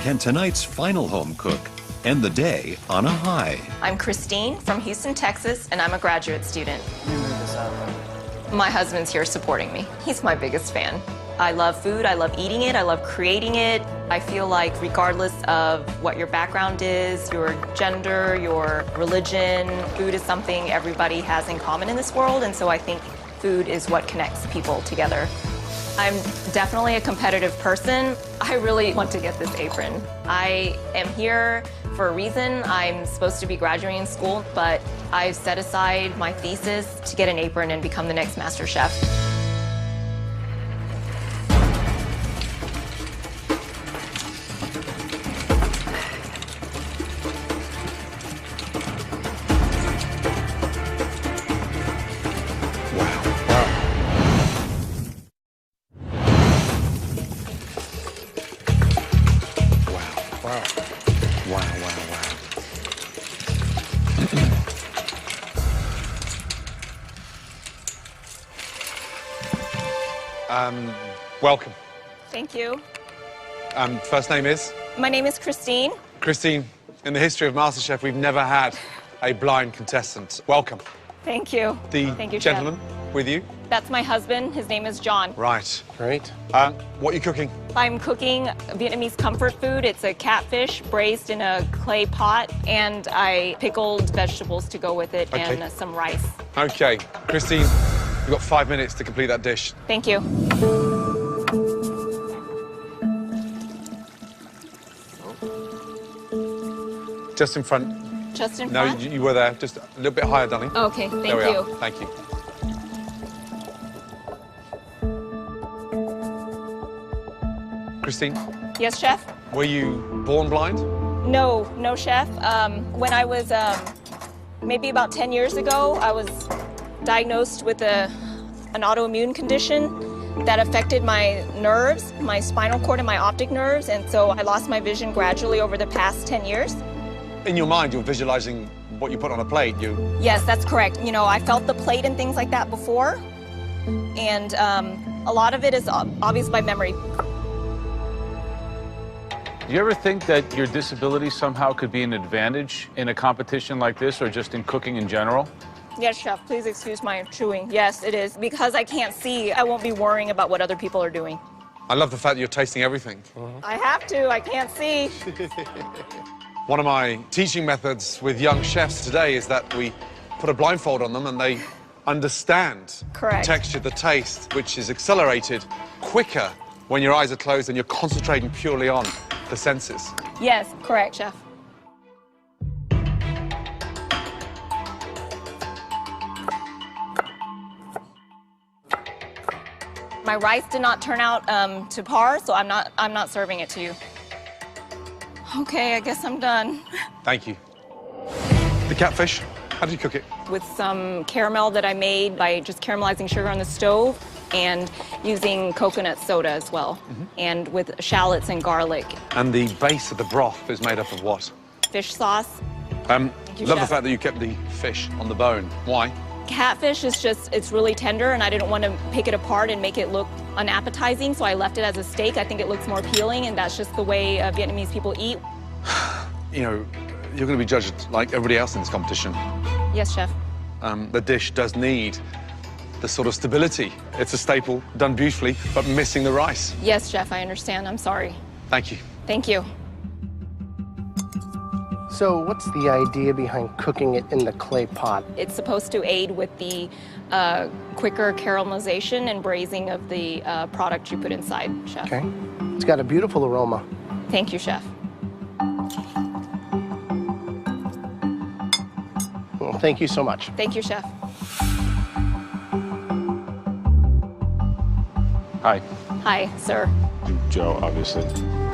Can tonight's final home cook end the day on a high? I'm Christine from Houston, Texas, and I'm a graduate student. My husband's here supporting me. He's my biggest fan. I love food, I love eating it, I love creating it. I feel like regardless of what your background is, your gender, your religion, food is something everybody has in common in this world, and so I think food is what connects people together. I'm definitely a competitive person. I really want to get this apron. I am here for a reason. I'm supposed to be graduating school, but I've set aside my thesis to get an apron and become the next master chef. Welcome. Thank you. First name is? My name is Christine. Christine, in the history of MasterChef, we've never had a blind contestant. Welcome. Thank you. Thank you, gentleman with you? That's my husband. His name is John. Right. Great. What are you cooking? I'm cooking Vietnamese comfort food. It's a catfish braised in a clay pot, and I pickled vegetables to go with it and some rice. Okay. Christine, you've got 5 minutes to complete that dish. Thank you. Just in front. Just in front? No, you were there. Just a little bit higher, darling. Okay, thank there we you. Are. Thank you. Christine? Yes, chef? Were you born blind? No, no, chef. When I was maybe about 10 years ago, I was diagnosed with an autoimmune condition that affected my nerves, my spinal cord and my optic nerves, and so I lost my vision gradually over the past 10 years. In your mind, you're visualizing what you put on a plate. Yes, that's correct. You know, I felt the plate and things like that before, and a lot of it is obvious by memory. Do you ever think that your disability somehow could be an advantage in a competition like this or just in cooking in general? Yes, chef, please excuse my chewing. Yes, it is. Because I can't see, I won't be worrying about what other people are doing. I love the fact that you're tasting everything. I have to, I can't see. One of my teaching methods with young chefs today is that we put a blindfold on them and they understand the texture, the taste, which is accelerated quicker when your eyes are closed and you're concentrating purely on the senses. Yes, correct, chef. My rice did not turn out to par, so I'm not serving it to you. Okay, I guess I'm done. Thank you. The catfish, how did you cook it? With some caramel that I made by just caramelizing sugar on the stove and using coconut soda as well, and with shallots and garlic. And the base of the broth is made up of what? Fish sauce. Love the fact that you kept the fish on the bone. Why? Catfish is it's really tender, and I didn't want to pick it apart and make it look unappetizing, so I left it as a steak. I think it looks more appealing, and that's just the way Vietnamese people eat. You know, you're going to be judged like everybody else in this competition. Yes, chef. The dish does need the sort of stability. It's a staple, done beautifully, but missing the rice. Yes, chef, I understand. I'm sorry. Thank you. Thank you. So what's the idea behind cooking it in the clay pot? It's supposed to aid with the quicker caramelization and braising of the product you put inside, chef. Okay. It's got a beautiful aroma. Thank you, chef. Well, thank you so much. Thank you, chef. Hi. Hi, sir. Joe, obviously.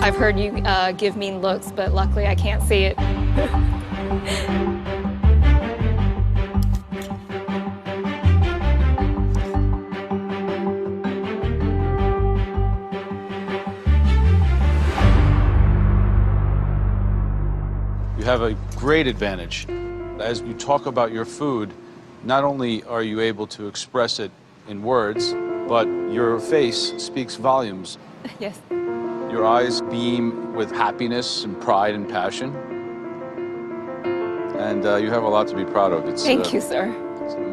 I've heard you give mean looks, but luckily I can't see it. You have a great advantage. As you talk about your food, not only are you able to express it in words, but your face speaks volumes. Yes. Your eyes beam with happiness and pride and passion. And you have a lot to be proud of. Thank you, sir. It's an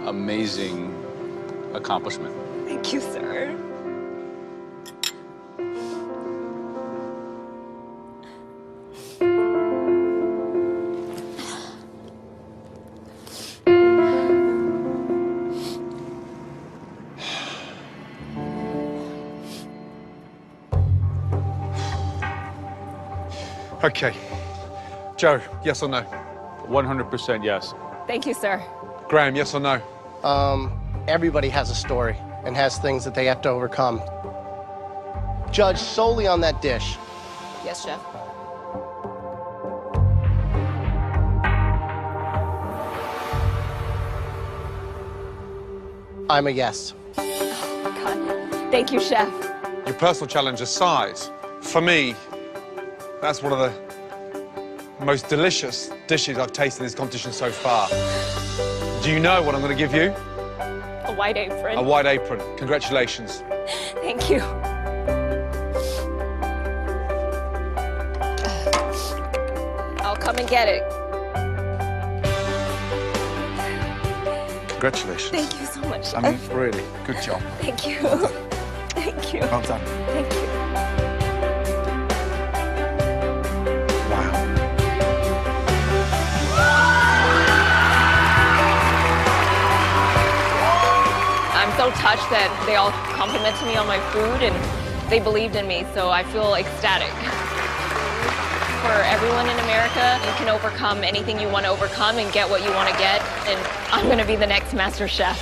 amazing accomplishment. Thank you, sir. Okay. Joe, yes or no? 100% yes. Thank you, sir. Graham, yes or no? Everybody has a story and has things that they have to overcome. Judge solely on that dish. Yes, chef. I'm a yes. God. Thank you, chef. Your personal challenge aside, for me, that's one of the most delicious dishes I've tasted in this competition so far. Do you know what I'm going to give you? A white apron. A white apron. Congratulations. Thank you. I'll come and get it. Congratulations. Thank you so much, chef. I mean, really, good job. Thank you. Thank you. Well done. Thank you. I'm so touched that they all complimented me on my food and they believed in me, so I feel ecstatic. For everyone in America, you can overcome anything you want to overcome and get what you want to get, and I'm going to be the next master chef.